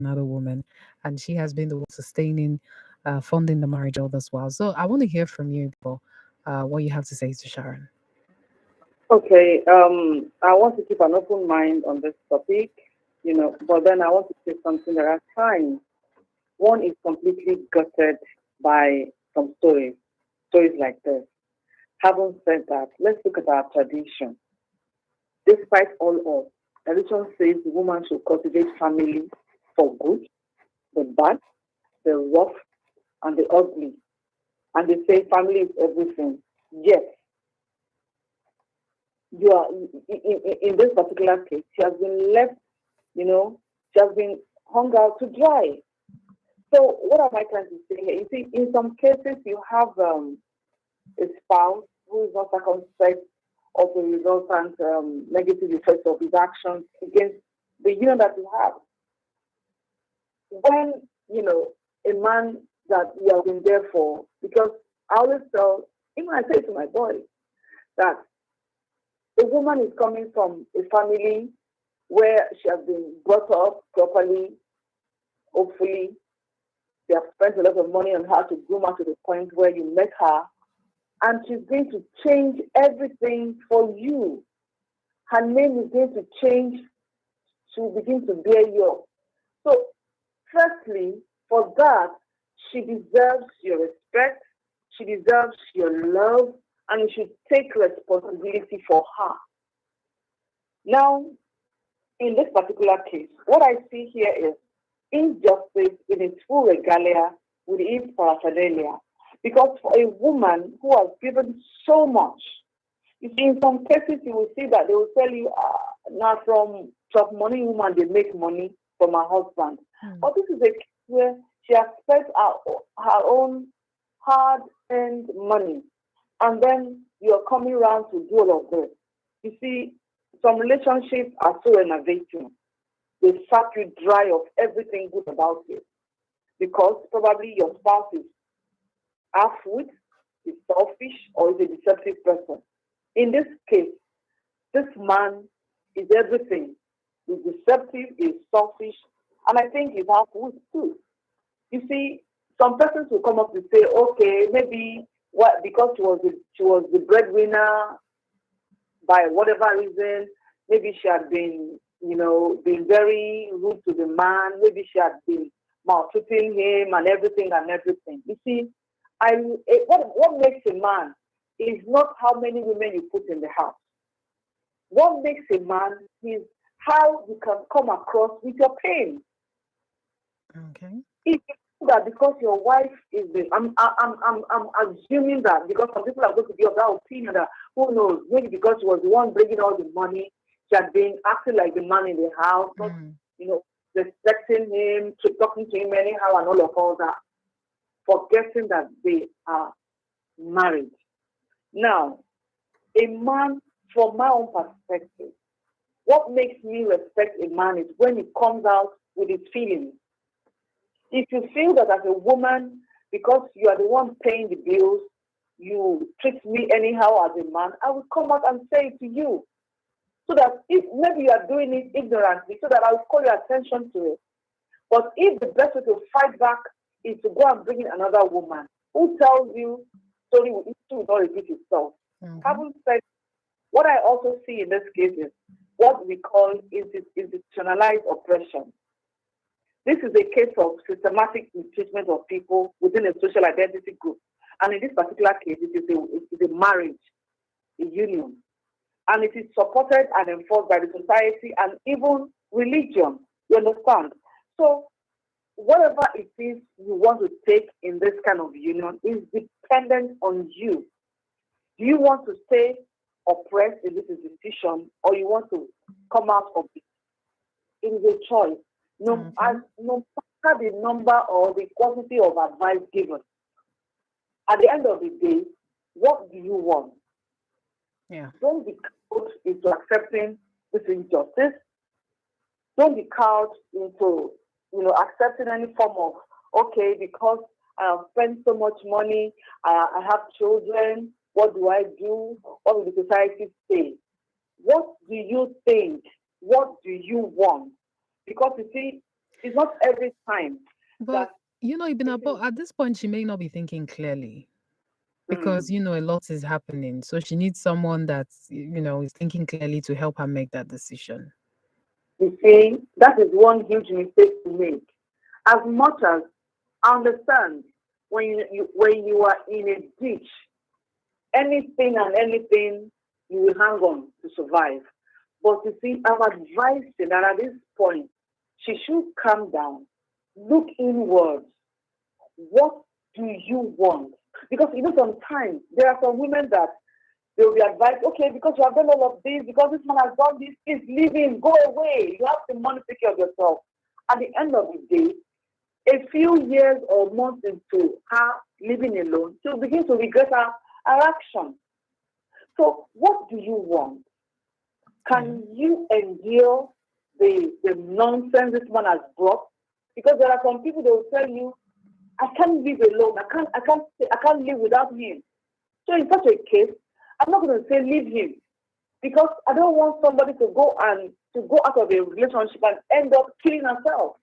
another woman, and she has been the one sustaining, funding the marriage all this while. So I want to hear from you before what you have to say to Sharon. Okay, I want to keep an open mind on this topic, but then I want to say something. There are times one is completely gutted by some stories like this. Having said that, let's look at our tradition. Despite all odds, tradition says the woman should cultivate family for good, the bad, the rough, and the ugly. And they say family is everything. Yes, you are in this particular case, she has been left, she has been hung out to dry. So what am I trying to say here? You see, in some cases you have a spouse who is not circumspect of the resultant negative effects of his actions against the union that you have. When, a man that you have been there for, because I always tell, even I say to my boys, that a woman is coming from a family where she has been brought up properly, hopefully. They have spent a lot of money on her to groom her to the point where you met her, and she's going to change everything for you. Her name is going to change to begin to bear you. So, firstly, for that, she deserves your respect, she deserves your love, and you should take responsibility for her. Now, in this particular case, what I see here is injustice in its full regalia with its paraphernalia. Because for a woman who has given so much, you see, in some cases, you will see that they will tell you, now from top money woman, they make money from her husband. But this is a case where she has spent her own hard-earned money. And then you're coming around to do all of this. You see, some relationships are so enervating. They suck you dry of everything good about it. Because probably your spouse is half-wit, is selfish, or is a deceptive person. In this case, this man is everything. He's deceptive, he's selfish, and I think he's half-wit too. You see, some persons will come up and say, okay, maybe because she was the breadwinner by whatever reason, maybe she had been, been very rude to the man, maybe she had been maltreating him and everything and everything. You see, what makes a man is not how many women you put in the house. What makes a man is how you can come across with your pain. Okay. If you know that because your wife is the, I'm assuming that because some people are going to be of that opinion that who knows, maybe because she was the one bringing all the money, she had been acting like the man in the house, not, respecting him, talking to him anyhow and all that, forgetting that they are married. Now, a man, from my own perspective, what makes me respect a man is when he comes out with his feelings. If you feel that as a woman, because you are the one paying the bills, you treat me anyhow as a man, I will come out and say it to you. So that if maybe you are doing it ignorantly, so that I will call your attention to it. But if the best way to fight back is to go and bring in another woman who tells you story will not repeat itself. Having said, what I also see in this case is what we call institutionalized oppression. This is a case of systematic mistreatment of people within a social identity group. And in this particular case, it is a marriage, a union. And it is supported and enforced by the society and even religion. You understand? So whatever it is you want to take in this kind of union is dependent on you. Do you want to stay oppressed in this institution or you want to come out of it? It is a choice. No matter the number or the quantity of advice given, at the end of the day, what do you want? Yeah. Don't be caught into accepting this injustice. Don't be caught into, accepting any form of, okay, because I have spent so much money, I have children, what do I do? What will the society say? What do you think? What do you want? Because you see, It's not every time that But Ibn it is. Abo, at this point, she may not be thinking clearly because Mm. a lot is happening. So she needs someone that's is thinking clearly to help her make that decision. You see, that is one huge mistake to make. As much as I understand when you are in a ditch, anything and anything you will hang on to survive. But you see, I'm advising that at this point, she should calm down, look inwards. What do you want? Because sometimes there are some women that they will be advised, okay, because you have done all of this, because this man has done this, please leave him, go away. You have the money to take care of yourself. At the end of the day, a few years or months into her living alone, she'll begin to regret her action. So, what do you want? Yeah. Can you endure the nonsense this man has brought? Because there are some people that will tell you, I can't live alone. I can't live without him. So in such a case, I'm not going to say leave him because I don't want somebody to go out of a relationship and end up killing herself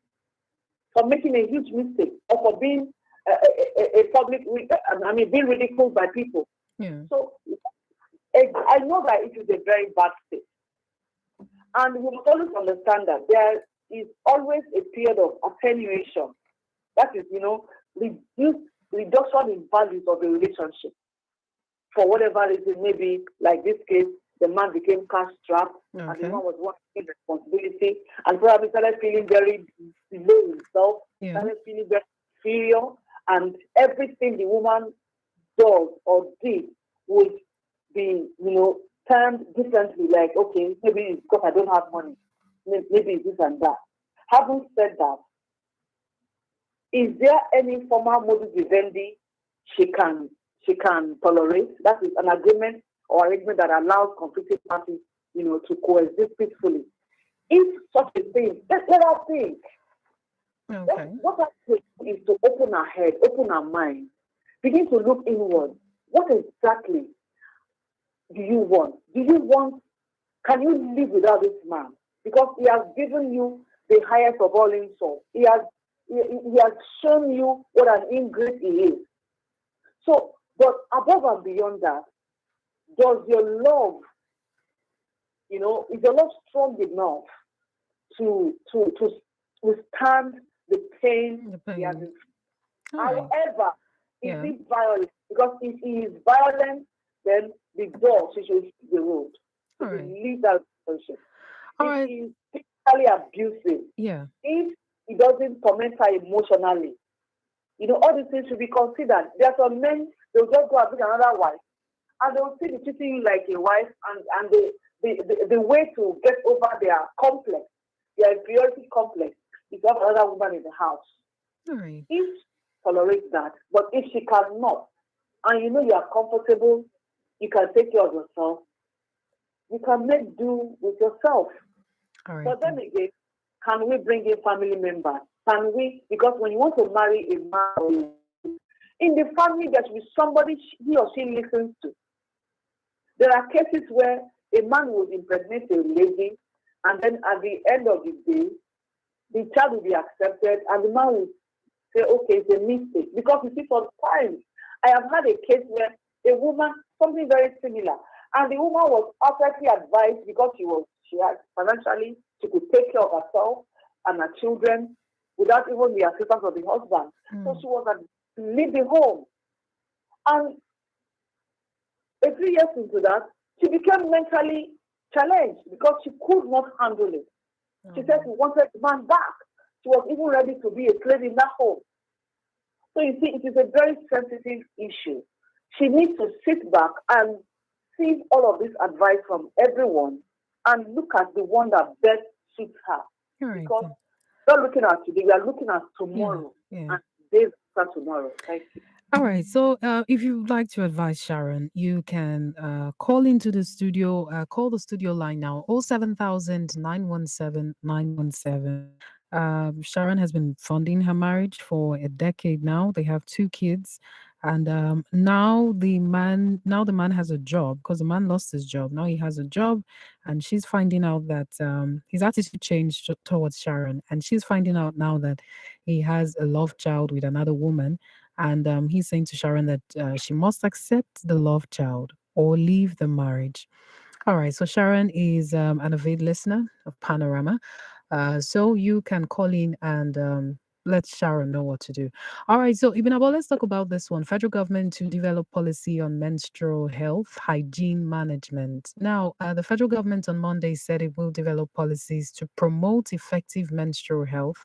for making a huge mistake or for being a public, being ridiculed by people. Yeah. So I know that it is a very bad state. And we must always understand that there is always a period of attenuation. That is, reduction in values of a relationship. For whatever reason, maybe like this case, the man became cash strapped and the Okay. woman was wanting responsibility and probably started feeling very below himself, Yeah. started feeling very inferior, and everything the woman does or did would be, termed differently, like, okay, maybe it's because I don't have money, maybe it's this and that. Having said that, is there any formal modus vivendi she can she can tolerate? That is an agreement or arrangement that allows conflicting parties, to coexist peacefully. If such a thing, let us think. Okay. What I do is to open our head, open our mind, begin to look inward. What exactly do you want? Do you want? Can you live without this man? Because he has given you the highest of all insults. He has shown you what an ingrate he is. So, but above and beyond that, does your love, is your love strong enough to withstand the pain The he has pain. inflicted? All right. However, is Yeah. he violent? Because if he is violent, then the door she should hit the road. She All should right. leave that relationship. All If right. he is physically abusive, Yeah. if he doesn't torment her emotionally, all these things should be considered. There are some men, they'll just go and pick another wife, and they'll still be treating you like a wife, and the way to get over their complex, their inferiority complex, is to have another woman in the house. All right. If she tolerates that, but if she cannot, and you are comfortable, you can take care of yourself, you can make do with yourself. All right But then then. again, can we bring in family members? Can we? Because when you want to marry a man, in the family, there should be somebody he or she listens to. There are cases where a man will impregnate a lady, and then at the end of the day, the child will be accepted, and the man will say, okay, it's a mistake. Because you see, sometimes I have had a case where a woman, something very similar, and the woman was perfectly advised because she had financially, she could take care of herself and her children without even the assistance of the husband. So Mm. she was to leave the home. And a few years into that, she became mentally challenged because she could not handle it. She said she Oh. wanted the man back. She was even ready to be a slave in that home. So you see, it is a very sensitive issue. She needs to sit back and see all of this advice from everyone and look at the one that best suits her. All right Because then. we're not looking at today, we are looking at Yeah. tomorrow. Yeah. And days after tomorrow. Thank you. All right. So, if you'd like to advise Sharon, you can call into the studio, call the studio line now, 07000 917 917. Sharon has been funding her marriage for a decade now. They have two kids. And now the man has a job because the man lost his job. Now he has a job, and she's finding out that his attitude changed towards Sharon, and she's finding out now that he has a love child with another woman, and he's saying to Sharon that she must accept the love child or leave the marriage. All right, so Sharon is an avid listener of Panorama. So you can call in and let Sharon know what to do. All right, so Ibn Abba, let's talk about this one. Federal government to develop policy on menstrual health, hygiene management. Now, the federal government on Monday said it will develop policies to promote effective menstrual health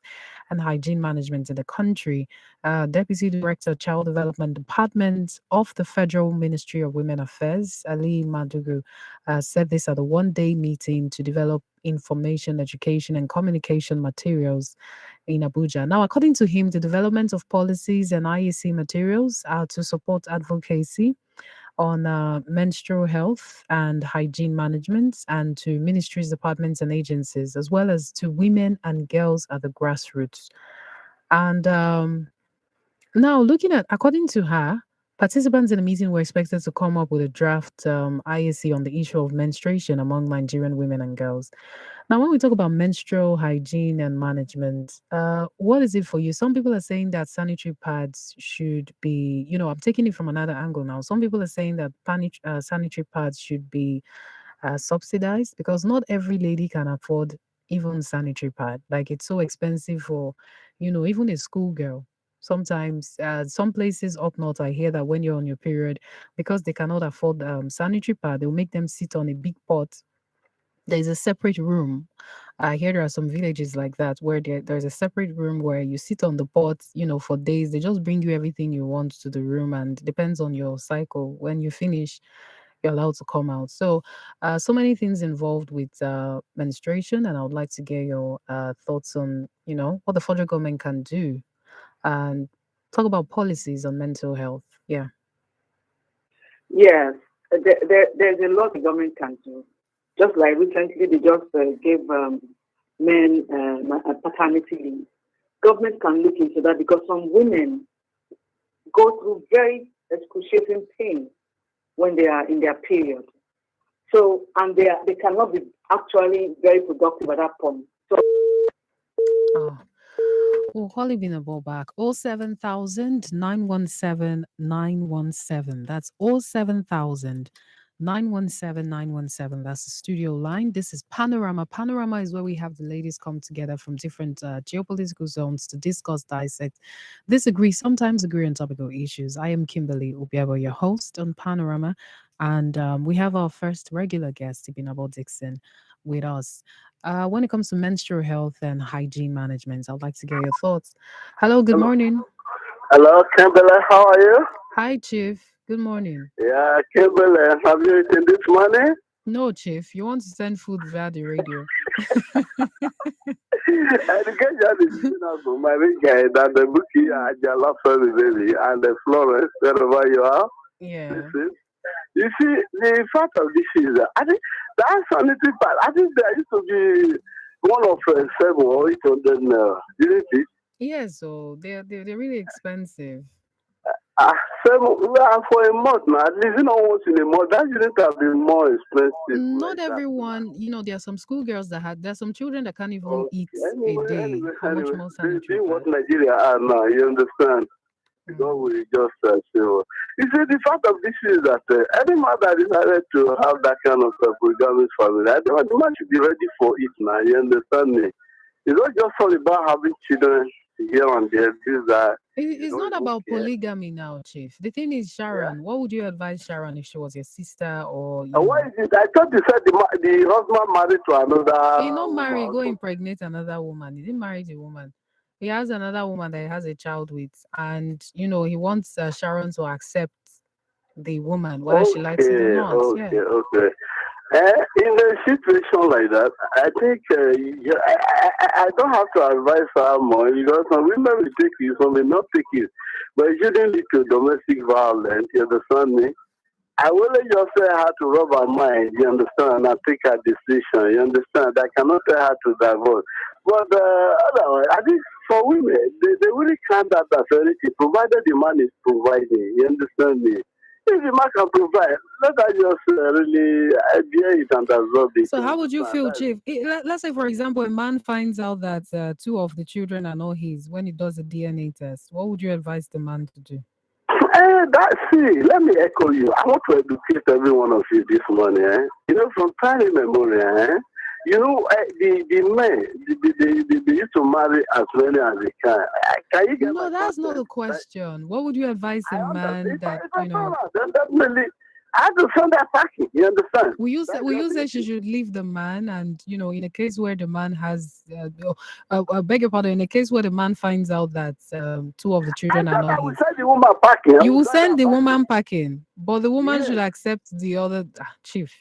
and hygiene management in the country. Deputy Director, Child Development Department of the Federal Ministry of Women Affairs, Ali Madugu, said this at a one-day meeting to develop information, education, and communication materials in Abuja. Now, according to him, the development of policies and IEC materials are to support advocacy on menstrual health and hygiene management and to ministries, departments, and agencies, as well as to women and girls at the grassroots. And now, according to her, participants in the meeting were expected to come up with a draft IAC on the issue of menstruation among Nigerian women and girls. Now, when we talk about menstrual hygiene and management, what is it for you? Some people are saying that sanitary pads should be, I'm taking it from another angle now. Some people are saying that sanitary pads should be subsidized because not every lady can afford even sanitary pad. Like it's so expensive for, even a schoolgirl. Sometimes, some places up north, I hear that when you're on your period, because they cannot afford sanitary pad, they'll make them sit on a big pot. There's a separate room. I hear there are some villages like that where there's a separate room where you sit on the pot, for days. They just bring you everything you want to the room, and depends on your cycle. When you finish, you're allowed to come out. So many things involved with menstruation, and I would like to get your thoughts on, what the federal government can do and talk about policies on mental health. Yeah. Yes, there's a lot the government can do. Just like recently, they just gave men paternity leave. Government can look into that because some women go through very excruciating pain when they are in their period. So, and they cannot be actually very productive at that point. So, Oh. Well, Holly been a ball back. 07000 That's 07000 That's the studio line. This is Panorama. Panorama is where we have the ladies come together from different geopolitical zones to discuss, dissect, disagree, sometimes agree on topical issues. I am Kimberly Ubiabo, your host on Panorama. And we have our first regular guest, Ibinabo Dixon, with us. When it comes to menstrual health and hygiene management, I'd like to get your thoughts. Hello, good Hello, morning. hello, Kimberly. How are you? Hi, Chief. Good morning. Yeah, Kimberly. Have you eaten this morning? No, Chief, you want to send food via the radio? And the guy just is using us for my guy that the bookie and your love family baby and the Florence, wherever you are. Yeah. Listen. You see, the fact of this is that I think that sanitary pad, I think there used to be one of 7 or 800 didn't it? Yeah, so they're really expensive. Ah, 7, well, for a month now, at least once in a month, that shouldn't have been more expensive Not like that. everyone, there are some schoolgirls there's some children that can't even eat Okay. a Anyway, day. anyway, How much anyway. more sanitary Being what pad? Nigeria are now, you understand? Because Mm. we just say, you see, the fact of this is that any man that decided to have that kind of polygamous family, I think the man should be ready for it now. You understand me? It's not just all about having children here and there. This that you It's don't not even about care. polygamy now, Chief. The thing is, Yeah. Sharon, what would you advise Sharon if she was your sister or, And why is it? I thought you said the husband married to he another not marry, woman. go So, impregnate another woman. He didn't marry the woman. He has another woman that he has a child with, and he wants Sharon to accept the woman, whether she likes it or okay, not. Yeah. okay, okay. In a situation like that, I think I don't have to advise her more because some women will take it, some may not take it. But it shouldn't lead to domestic violence, you understand me? I will just say her to rub her mind, you understand, and take her decision, you understand? I cannot tell her to divorce. But otherwise, I think for women, they really can't have that authority, provided the man is providing. You understand me? If the man can provide, let us just really bear it and absorb it. So You how would you understand? feel, Chief? Let's say, for example, a man finds out that two of the children are not his when he does a DNA test. What would you advise the man to do? See, let me echo you. I want to educate every one of you this morning. You know, from time immemorial, the men, they used to marry as many as they can. Can you get No, my that's not the concept? question. What would you advise a I man understand. that, If I saw that, then definitely, I have to send that packing. You understand? will you say she should leave the man? And in a case where the man has, beg your pardon, in a case where the man finds out that two of the I children are said not I will his, send the woman packing. I you will will send send her the packing. woman packing, but the woman should Yes. accept the other. Chief.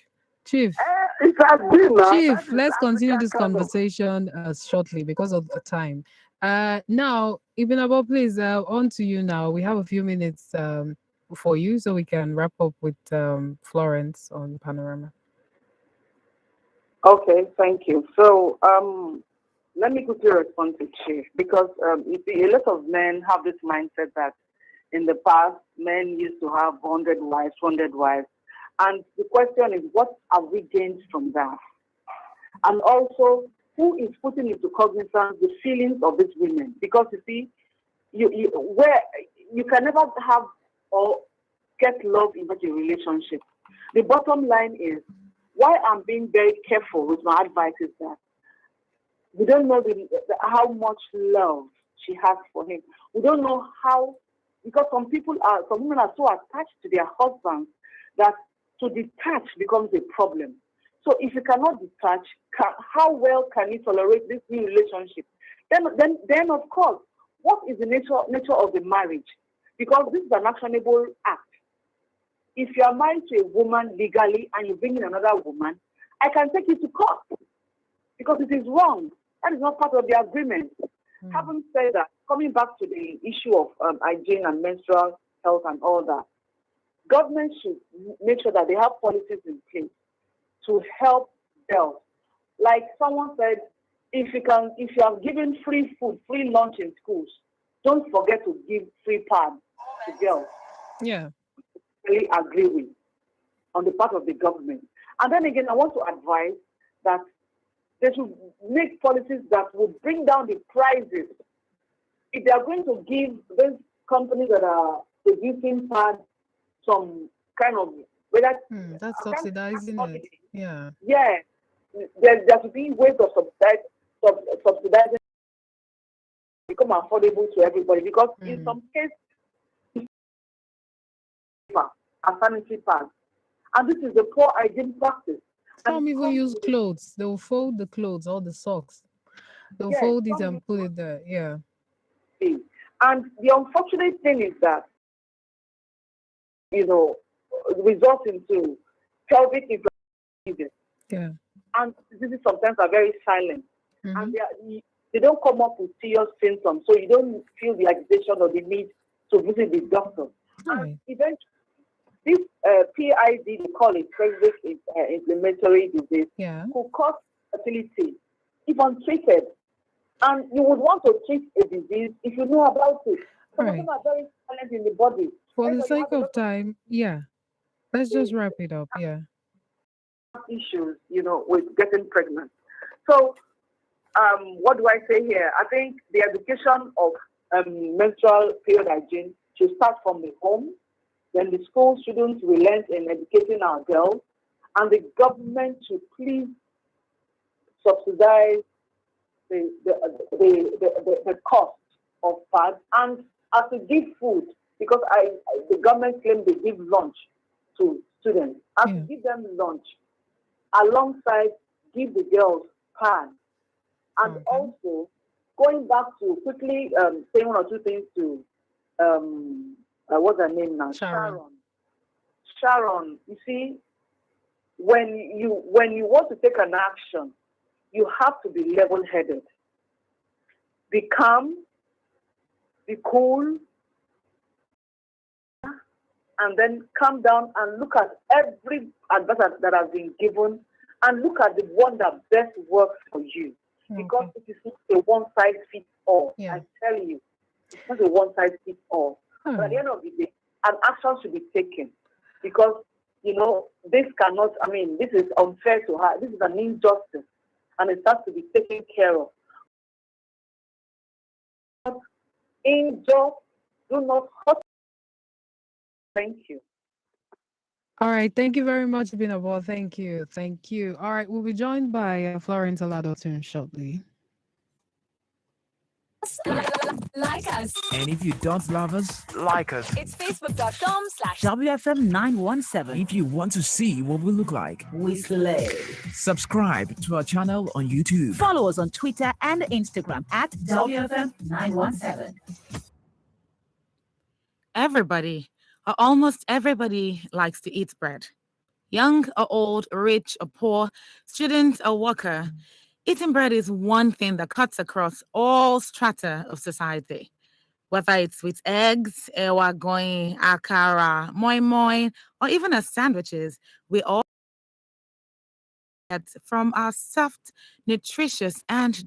It has been now. That Chief, is let's continue African this kind of. conversation shortly because of the time. Now, Ibn Abba, please, on to you now. We have a few minutes for you so we can wrap up with Florence on Panorama. Okay, thank you. So, let me quickly respond to Chief because you see, a lot of men have this mindset that in the past, men used to have 100 wives. And the question is, what have we gained from that? And also, who is putting into cognizance the feelings of these women? Because you see, where you can never have or get love in such a relationship. The bottom line is why I'm being very careful with my advice is that we don't know how much love she has for him. We don't know how, because some women are so attached to their husbands that to detach becomes a problem. So if you cannot detach, how well can you tolerate this new relationship? Then of course, what is the nature of the marriage? Because this is an actionable act. If you are married to a woman legally and you bring in another woman, I can take you to court because it is wrong. That is not part of the agreement. Having said that, coming back to the issue of hygiene and menstrual health and all that, government should make sure that they have policies in place to help girls. Like someone said, if you have given free food, free lunch in schools, don't forget to give free pads to girls. Yeah. Really agree with on the part of the government. And then again, I want to advise that they should make policies that will bring down the prices. If they are going to give these companies that are producing pads some kind of whether that's subsidizing it. Yeah. Yeah. There should be ways of subsidizing become affordable to everybody because in some cases a sanitary pads. And this is a poor hygiene practice. Some even use clothes. They'll fold the clothes or the socks. They'll fold it and put it there. Yeah. And the unfortunate thing is that, results into pelvic inflammation. Yeah. And diseases sometimes are very silent. And they don't come up with serious symptoms. So you don't feel the agitation or the need to visit the doctor. Right. And eventually, this PID, they call it pelvic inflammatory disease, could cause fertility if untreated. And you would want to treat a disease if you know about it. Some of them are very silent in the body. For the sake of time, let's just wrap it up. Yeah. Issues, with getting pregnant. So, what do I say here? I think the education of menstrual period hygiene should start from the home. Then the school students will learn in educating our girls, and the government should please subsidize the cost of pads and as to give food because the government claims they give lunch to students. As to give them lunch alongside give the girls pads and also going back to quickly saying one or two things to what's her name now? Sharon, you see, when you want to take an action, you have to be level-headed. Be calm, be cool, and then calm down and look at every advice that has been given and look at the one that best works for you. because Okay. it is not a one size fits all. Yeah. I tell you, it's not a one size fits all. All But at the right. end of the day, an action should be taken because this cannot. I mean, this is unfair to her. This is an injustice, and it has to be taken care of. Injure, do not hurt. Thank you. All right. Thank you very much, Binabo. Thank you. Thank you. All right. We'll be joined by Florence Alado soon shortly. Like us. And if you don't love us, like us. It's facebook.com/. WFM917. If you want to see what we look like, We slay. subscribe to our channel on YouTube. Follow us on Twitter and Instagram at WFM917. Everybody, or almost everybody, likes to eat bread. Young or old, rich or poor, student or worker, eating bread is one thing that cuts across all strata of society. Whether it's with eggs, ewa going, akara, moi moi, or even as sandwiches, we all get from our soft, nutritious, and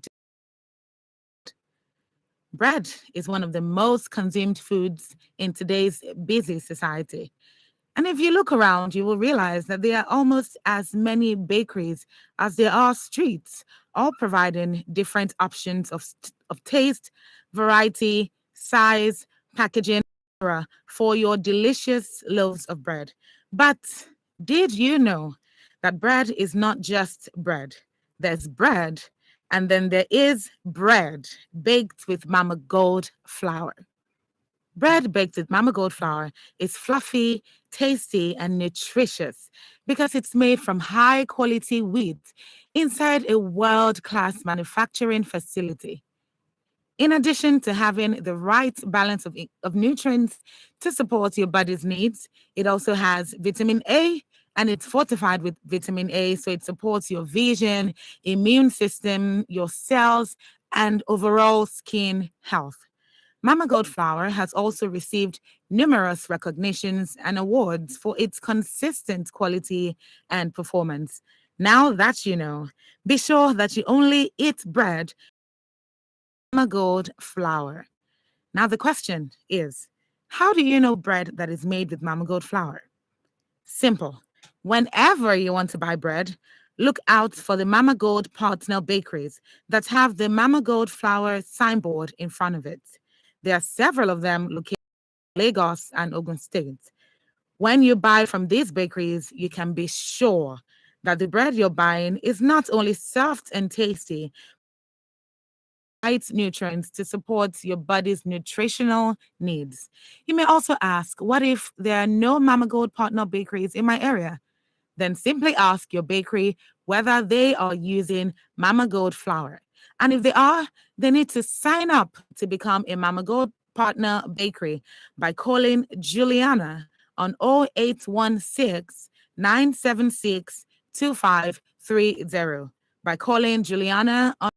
bread is one of the most consumed foods in today's busy society. And if you look around, you will realize that there are almost as many bakeries as there are streets, all providing different options of taste, variety, size, packaging, etc. for your delicious loaves of bread. But did you know that bread is not just bread? There's bread, and then there is bread baked with Mama Gold flour. Bread baked with Mama Gold flour is fluffy, tasty, and nutritious because it's made from high quality wheat inside a world class manufacturing facility. In addition to having the right balance of nutrients to support your body's needs, it also has vitamin A and it's fortified with vitamin A, so it supports your vision, immune system, your cells, and overall skin health. Mama Gold Flour has also received numerous recognitions and awards for its consistent quality and performance. Now that you know, be sure that you only eat bread with Mama Gold Flour. Now, the question is, how do you know bread that is made with Mama Gold Flour? Simple. Whenever you want to buy bread, look out for the Mama Gold partner bakeries that have the Mama Gold Flour signboard in front of it. There are several of them located in Lagos and Ogun State. When you buy from these bakeries, you can be sure that the bread you're buying is not only soft and tasty, right nutrients to support your body's nutritional needs. You may also ask, what if there are no Mama Gold partner bakeries in my area? Then simply ask your bakery whether they are using Mama Gold flour. And if they are, they need to sign up to become a Mama Gold partner bakery by calling Juliana on 0816 976 2530. By calling Juliana on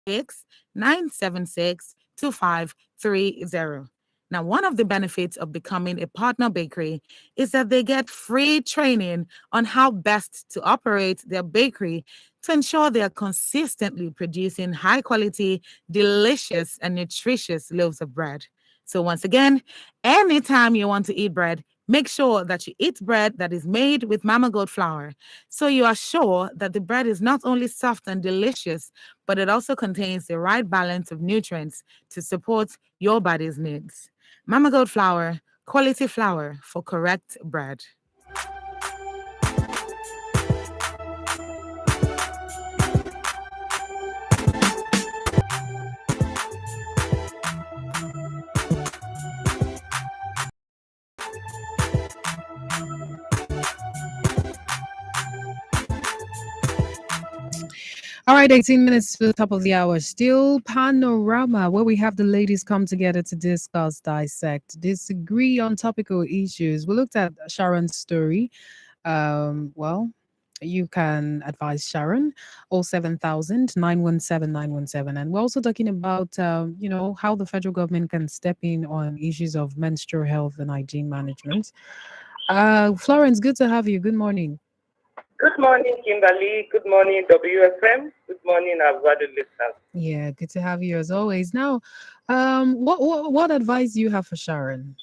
976 2530. Now, one of the benefits of becoming a partner bakery is that they get free training on how best to operate their bakery to ensure they are consistently producing high quality, delicious, and nutritious loaves of bread. So, once again, anytime you want to eat bread, make sure that you eat bread that is made with Mama Gold flour. So you are sure that the bread is not only soft and delicious, but it also contains the right balance of nutrients to support your body's needs. Mama Gold flour, quality flour for correct bread. All right, 18 minutes to the top of the hour. Still Panorama, where we have the ladies come together to discuss, dissect, disagree on topical issues. We looked at Sharon's story. Well, you can advise Sharon, 07000 917 917. And we're also talking about, how the federal government can step in on issues of menstrual health and hygiene management. Florence, good to have you. Good morning. Good morning, Kimberly. Good morning, WFM. Good morning, our valued listeners. Yeah, good to have you as always. Now, what advice do you have for Sharon?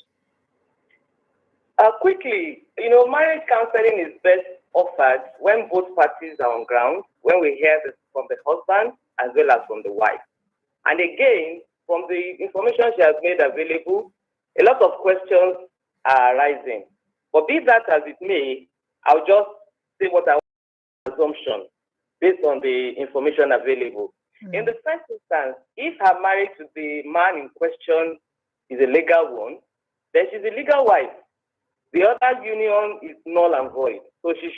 Quickly, marriage counseling is best offered when both parties are on ground, when we hear this from the husband as well as from the wife. And again, from the information she has made available, a lot of questions are arising. But be that as it may, I'll just say what I assumption based on the information available. In the first instance, if her marriage to the man in question is a legal one, then she's a legal wife. The other union is null and void. So she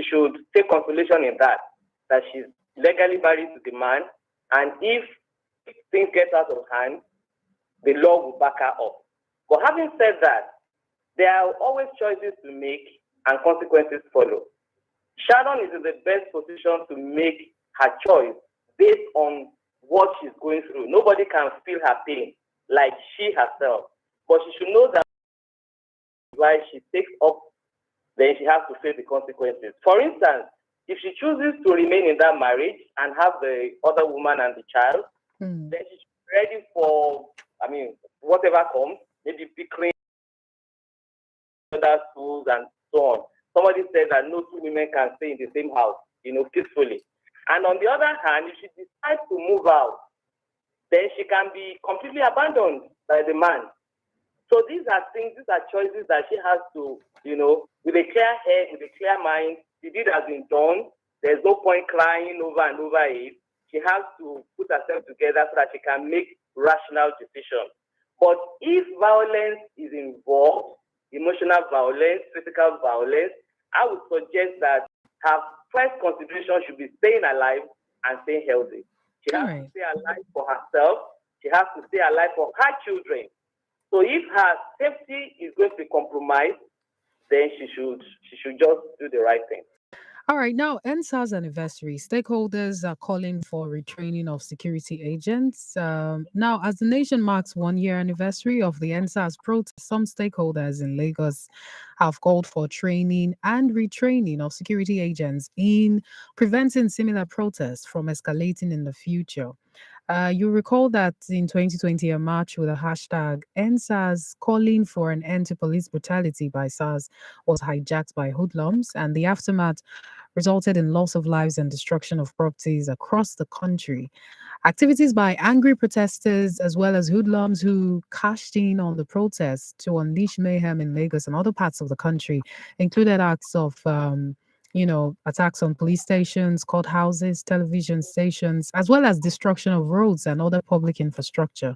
should take consolation in that she's legally married to the man, and if things get out of hand, the law will back her up. But having said that, there are always choices to make and consequences follow. Sharon is in the best position to make her choice based on what she's going through. Nobody can feel her pain like she herself. But she should know that why she takes up, then she has to face the consequences. For instance, if she chooses to remain in that marriage and have the other woman and the child, then she should be ready for, whatever comes, maybe bickering, other schools and so on. Somebody said that no two women can stay in the same house, peacefully. And on the other hand, if she decides to move out, then she can be completely abandoned by the man. So these are choices that she has to, with a clear head, with a clear mind. The deed has been done. There's no point crying over and over it. She has to put herself together so that she can make rational decisions. But if violence is involved, emotional violence, physical violence, I would suggest that her first consideration should be staying alive and staying healthy. She has to stay alive for herself. She has to stay alive for her children. So if her safety is going to be compromised, then she should just do the right thing. All right, now NSA's anniversary. Stakeholders are calling for retraining of security agents. Now, as the nation marks 1 year anniversary of the NSA's protest, some stakeholders in Lagos have called for training and retraining of security agents in preventing similar protests from escalating in the future. You recall that in 2020, a march with a hashtag NSAS calling for an end to police brutality by SARS was hijacked by hoodlums, and the aftermath resulted in loss of lives and destruction of properties across the country. Activities by angry protesters as well as hoodlums who cashed in on the protests to unleash mayhem in Lagos and other parts of the country included acts of attacks on police stations, courthouses, television stations, as well as destruction of roads and other public infrastructure.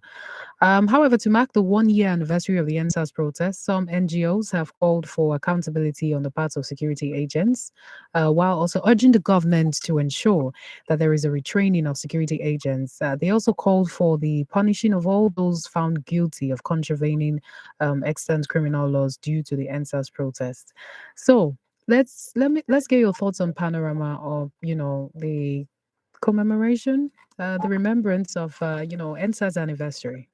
However, to mark the 1 year anniversary of the NSAS protest, some NGOs have called for accountability on the parts of security agents, while also urging the government to ensure that there is a retraining of security agents. They also called for the punishing of all those found guilty of contravening extant criminal laws due to the NSAS protest. So let's get your thoughts on Panorama of the commemoration, the remembrance of NSA's anniversary.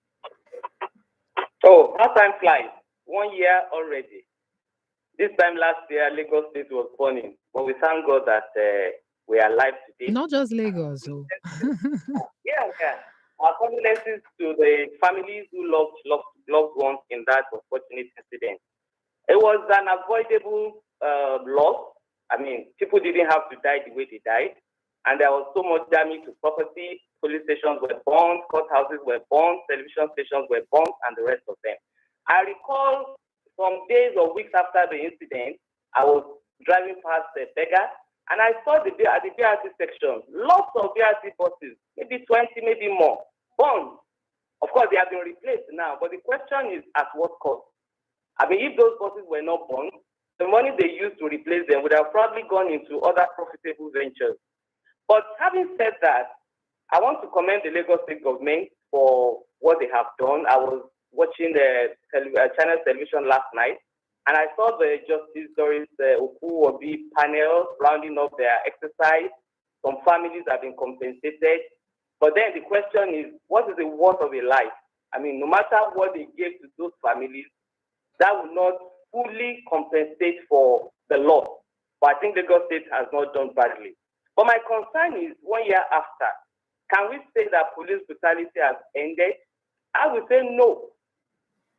Oh, how time flies. 1 year already. This time last year, Lagos State was burning, but we thank God that we are alive today. Not just Lagos. Oh. Yeah. Our condolences to the families who lost loved ones in that unfortunate incident. It was an avoidable loss. People didn't have to die the way they died, and there was so much damage to property. Police stations were burned, courthouses were burned, television stations were burned, and the rest of them. I recall some days or weeks after the incident, I was driving past the beggar, and I saw at the BRT section, lots of BRT buses, maybe 20, maybe more, burned. Of course, they have been replaced now, but the question is at what cost? If those buses were not burned, the money they used to replace them would have probably gone into other profitable ventures. But having said that, I want to commend the Lagos State government for what they have done. I was watching the channel television last night, and I saw the Justice Doris Oku-Obi panel rounding up their exercise. Some families have been compensated. But then the question is, what is the worth of a life? No matter what they gave to those families, that will not fully compensate for the loss. But I think Lagos State has not done badly. But my concern is 1 year after, can we say that police brutality has ended? I would say no.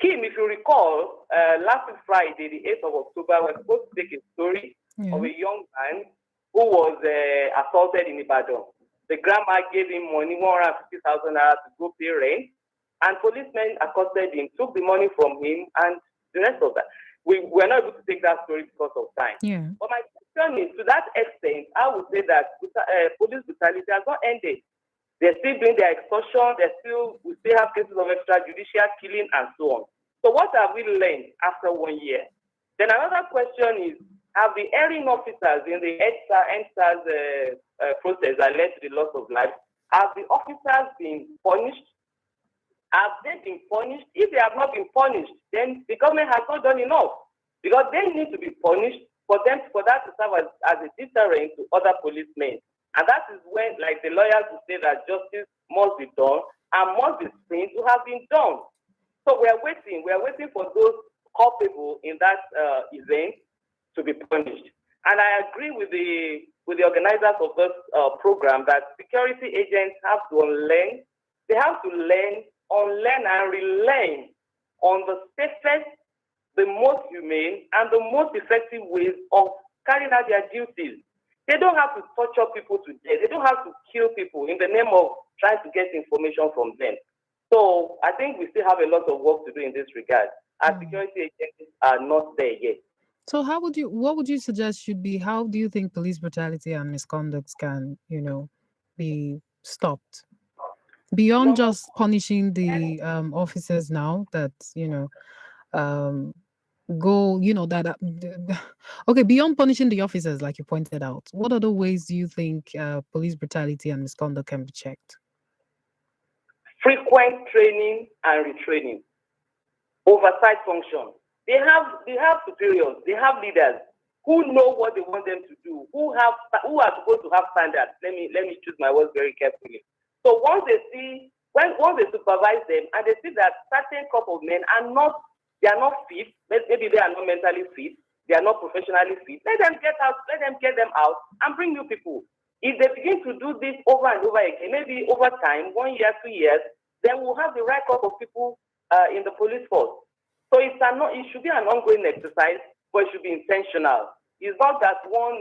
Kim, if you recall, last Friday, the 8th of October, we're supposed to take a story of a young man who was assaulted in Ibadan. The grandma gave him money, 150,000 naira to go pay rent, and policemen accosted him, took the money from him, and the rest of that. We were not able to take that story because of time. Yeah. But my question is, to that extent, I would say that police brutality has not ended. They're still doing their extortion. We still have cases of extrajudicial killing and so on. So what have we learned after 1 year? Then another question is, have the erring officers in the EndSARS process that led to the loss of life, have the officers been punished? Have they been punished? If they have not been punished, then the government has not done enough, because they need to be punished for that to serve as a deterrent to other policemen. And that is when, like the lawyers will say, that justice must be done and must be seen to have been done. So we are waiting for those culpable in that event to be punished. And I agree with the organizers of this program that security agents have to unlearn. They have to unlearn and relearn on the safest, the most humane, and the most effective ways of carrying out their duties. They don't have to torture people to death. They don't have to kill people in the name of trying to get information from them. So I think we still have a lot of work to do in this regard. Our security agents are not there yet. So what would you suggest should be, how do you think police brutality and misconduct can, be stopped? Beyond just punishing the officers now that, go, okay, beyond punishing the officers, like you pointed out, what other ways do you think police brutality and misconduct can be checked? Frequent training and retraining. Oversight function. They have superiors, they have leaders who know what they want them to do, who are supposed to have standards. Let me choose my words very carefully. So once they supervise them and they see that certain couple of men are not fit, maybe they are not mentally fit, they are not professionally fit, let them get them out and bring new people. If they begin to do this over and over again, maybe over time, 1 year, 2 years, then we'll have the right crop of people in the police force. So it should be an ongoing exercise, but it should be intentional. It's not that one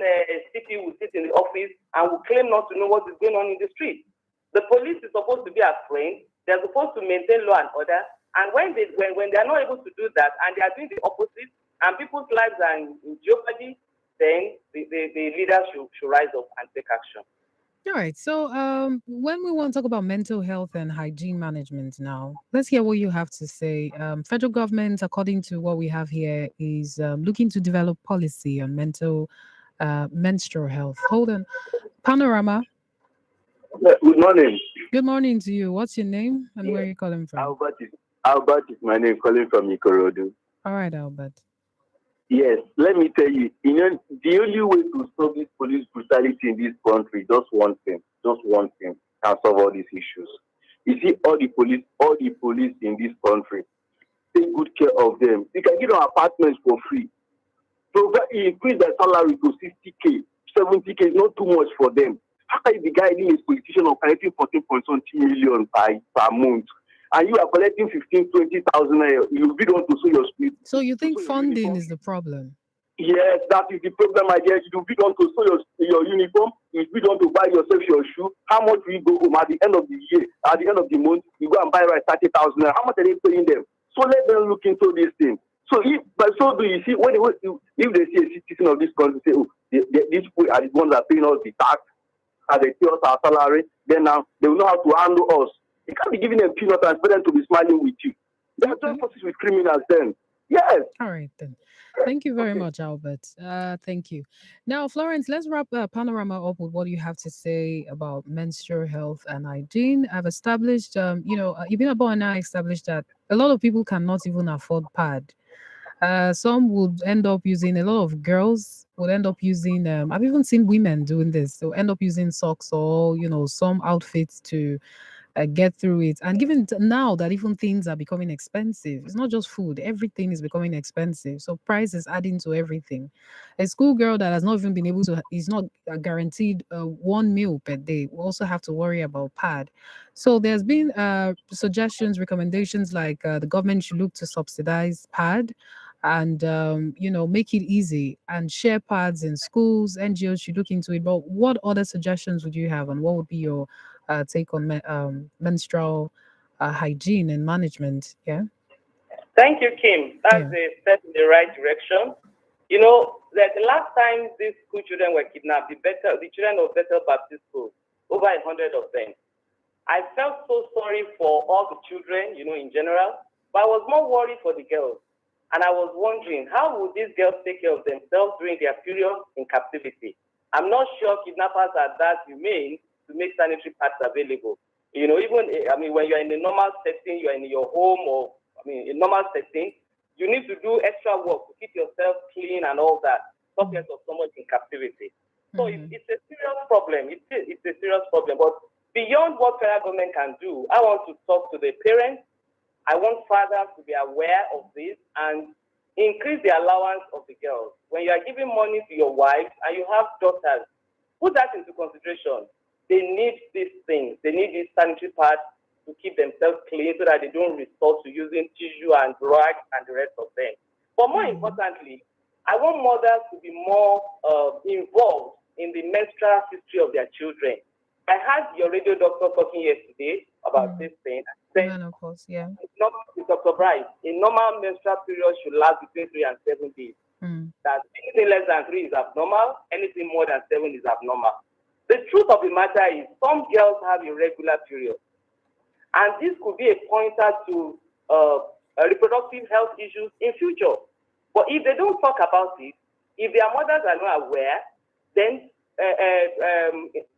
CP will sit in the office and will claim not to know what is going on in the street. The police is supposed to be our friend. They're supposed to maintain law and order. And when they are not able to do that and they are doing the opposite and people's lives are in jeopardy, then the leaders should rise up and take action. All right. So when we want to talk about mental health and hygiene management now, let's hear what you have to say. Federal government, according to what we have here, is looking to develop policy on menstrual health. Hold on. Panorama. Good morning. Good morning to you. What's your name and where are you calling from? Albert is my name, calling from Ikorodu. All right, Albert. Yes, let me tell you, the only way to stop this police brutality in this country, just one thing, can solve all these issues. You see, all the police in this country, take good care of them. You can give them apartments for free. So increase their salary to 60K, 70K is not too much for them. How can you be guiding a politician of collecting 14.20 million per month? And you are collecting 15,000, 20,000, you bid on to sew your street. So you think funding is the problem? Yes, that is the problem, I guess. You bid on to sew your uniform, you bid on to buy yourself your shoe. How much will you go home at the end of the year, at the end of the month, you go and buy 30,000. How much are they paying them? So let them look into this thing. So do you see, if they see a citizen of this country say, oh, these people are the ones that are paying us the tax, and they pay us our salary, then now they will know how to handle us. You can't be giving them peanuts and expect them to be smiling with you. They are joint forces with criminals then. Yes. All right then. Thank you very much, Albert. Thank you. Now, Florence, let's wrap Panorama up with what you have to say about menstrual health and hygiene. I've established, Ibinabo and I established that a lot of people cannot even afford pad. Some would end up using, a lot of girls would end up using, I've even seen women doing this. They'll end up using socks or, some outfits to get through it. And given now that even things are becoming expensive, it's not just food, everything is becoming expensive. So price is adding to everything. A schoolgirl that has not even been able to, is not guaranteed one meal per day, will also have to worry about pad. So there's been suggestions, recommendations like the government should look to subsidize pad and make it easy and share pads in schools. NGOs should look into it. But what other suggestions would you have, and what would be your take on menstrual hygiene and management? Yeah. Thank you, Kim. That's Yeah. a step in the right direction. You know, that the last time these school children were kidnapped, the children of Bethel Baptist School, over 100 of them, I felt so sorry for all the children, in general, but I was more worried for the girls. And I was wondering, how would these girls take care of themselves during their period in captivity? I'm not sure kidnappers are that humane to make sanitary pads available. When you're in a normal setting, you're in your home or, a normal setting, you need to do extra work to keep yourself clean and all that, talking of someone in captivity. So it's a serious problem. It's a serious problem. But beyond what federal government can do, I want to talk to the parents. I want fathers to be aware of this and increase the allowance of the girls. When you are giving money to your wife and you have daughters, put that into consideration. They need these things. They need these sanitary pads to keep themselves clean so that they don't resort to using tissue and rags and the rest of them. But more importantly, I want mothers to be more involved in the menstrual history of their children. I had your radio doctor talking yesterday about this thing. Menopause, yeah. Dr. Bryce, a normal menstrual period should last between 3 and 7 days. That anything less than 3 is abnormal, anything more than 7 is abnormal. The truth of the matter is some girls have irregular periods. And this could be a pointer to reproductive health issues in future. But if they don't talk about it, if their mothers are not aware, then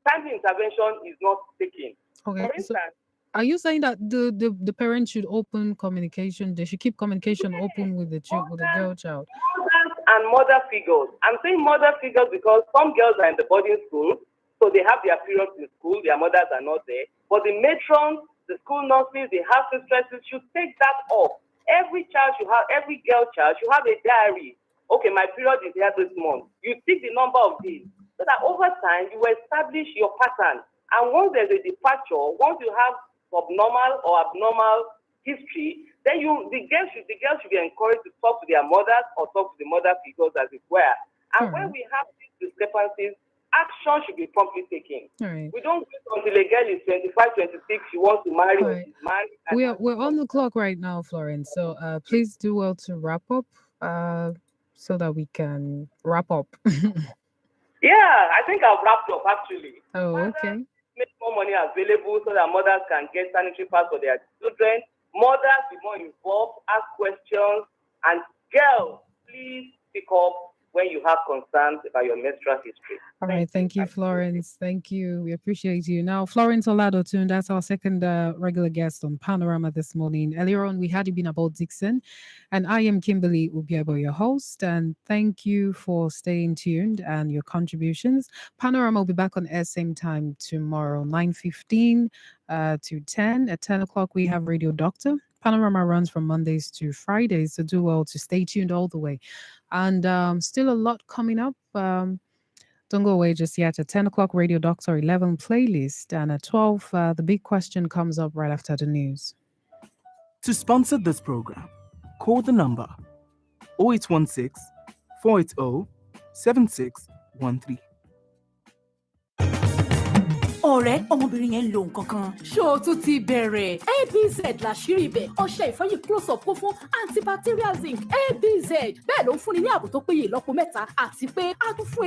timely intervention is not taken. Okay. For instance, are you saying that the parents should open communication? They should keep communication open with the girl child. Mothers and mother figures. I'm saying mother figures because some girls are in the boarding school, so they have their periods in school. Their mothers are not there. But the matrons, the school nurses, the house mistresses should take that off. Every girl child should have a diary. Okay, my period is here this month. You take the number of days so that over time you establish your pattern. And once there's a departure, once you have subnormal or abnormal history, then the girls should be encouraged to talk to their mothers or talk to the mother figures as it were. And when we have these discrepancies, action should be promptly taken. Right. We don't wait until a girl is 25, 26, she wants to marry or she's married. We're on the clock right now, Florence. So please do well to wrap up so that we can wrap up. Yeah, I think I've wrapped up actually. Oh, okay. Make more money available so that mothers can get sanitary pads for their children. Mothers be more involved, ask questions, and girls, please pick up when you have concerns about your menstrual history. All right, thank you, Florence. Thank you. We appreciate you. Now, Florence Oladotun, that's our second regular guest on Panorama this morning. Earlier on, we had Ibn Abol Dixon, and I am Kimberly Ubiabo, your host. And thank you for staying tuned and your contributions. Panorama will be back on air same time tomorrow, 9:15 to 10. At 10 o'clock, we have Radio Doctor. Panorama runs from Mondays to Fridays, so do well to stay tuned all the way. And still a lot coming up. Don't go away just yet. At 10 o'clock, Radio Doctor 11 playlist. And at 12, the big question comes up right after the news. To sponsor this program, call the number 0816 480 7613. ọ̀rẹ́ ọmọbìnrin yẹn ń lo nǹkan kan. ṣó o tún ti bẹ̀rẹ̀. abz làṣírí ibẹ̀ ọṣẹ ìfọyín close up kún fún antibacterial zinc abz bẹ́ẹ̀ ló ń fúnni ní ààbò tó péye ìlọ́po mẹ́ta àti pé a tún fún